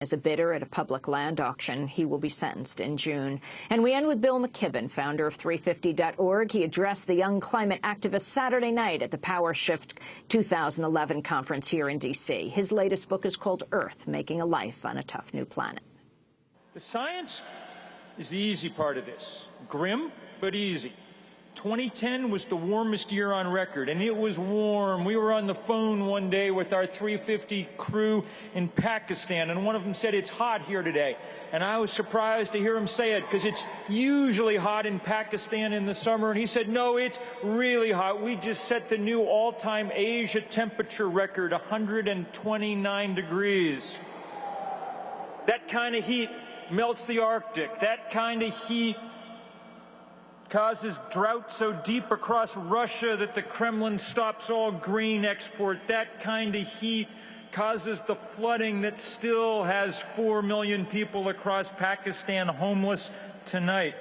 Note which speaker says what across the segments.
Speaker 1: As a bidder at a public land auction, he will be sentenced in June. And we end with Bill McGibbon, founder of 350.org. He addressed the young climate activists Saturday night at the Power Shift 2011 conference here in D.C. His latest book is called Earth, Making a Life on a Tough New Planet.
Speaker 2: The science is the easy part of this. Grim, but easy. 2010 was the warmest year on record, and it was warm. We were on the phone one day with our 350 crew in Pakistan, and one of them said, "It's hot here today." And I was surprised to hear him say it, because it's usually hot in Pakistan in the summer. And he said, "No, it's really hot. We just set the new all-time Asia temperature record, 129 degrees. That kind of heat melts the Arctic. That kind of heat causes drought so deep across Russia that the Kremlin stops all grain export. That kind of heat causes the flooding that still has 4 million people across Pakistan homeless tonight."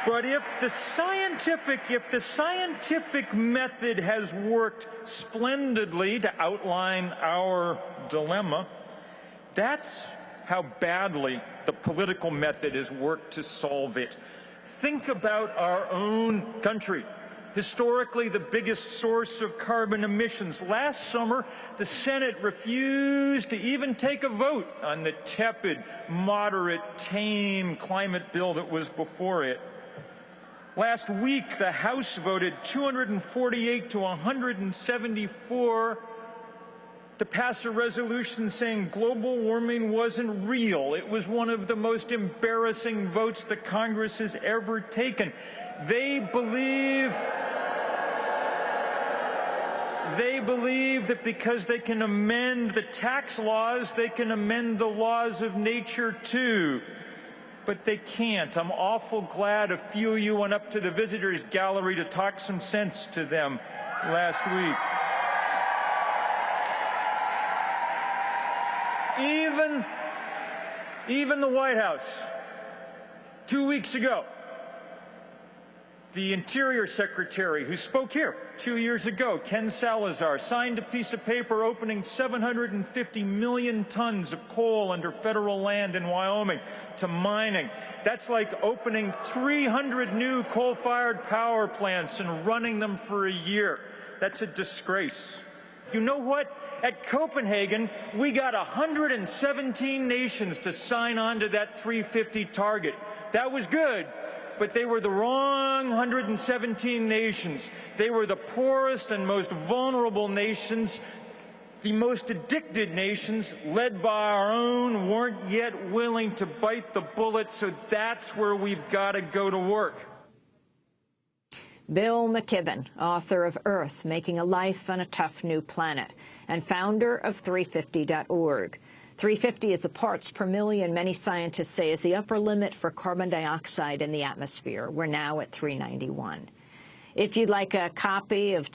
Speaker 2: But if the scientific method has worked splendidly to outline our dilemma, that's how badly the political method has worked to solve it. Think about our own country, historically the biggest source of carbon emissions. Last summer, the Senate refused to even take a vote on the tepid, moderate, tame climate bill that was before it. Last week, the House voted 248 to 174 to pass a resolution saying global warming wasn't real. It was one of the most embarrassing votes that Congress has ever taken. They believe that because they can amend the tax laws, they can amend the laws of nature too. But they can't. I'm awful glad a few of you went up to the visitors gallery to talk some sense to them last week. Even the White House, 2 weeks ago, the Interior Secretary, who spoke here 2 years ago, Ken Salazar, signed a piece of paper opening 750 million tons of coal under federal land in Wyoming to mining. That's like opening 300 new coal-fired power plants and running them for a year. That's a disgrace. You know what? At Copenhagen, we got 117 nations to sign on to that 350 target. That was good, but they were the wrong 117 nations. They were the poorest and most vulnerable nations. The most addicted nations, led by our own, weren't yet willing to bite the bullet, so that's where we've got to go to work.
Speaker 1: Bill McGibbon, author of Earth, Making a Life on a Tough New Planet, and founder of 350.org. 350 is the parts per million many scientists say is the upper limit for carbon dioxide in the atmosphere. We're now at 391. If you'd like a copy of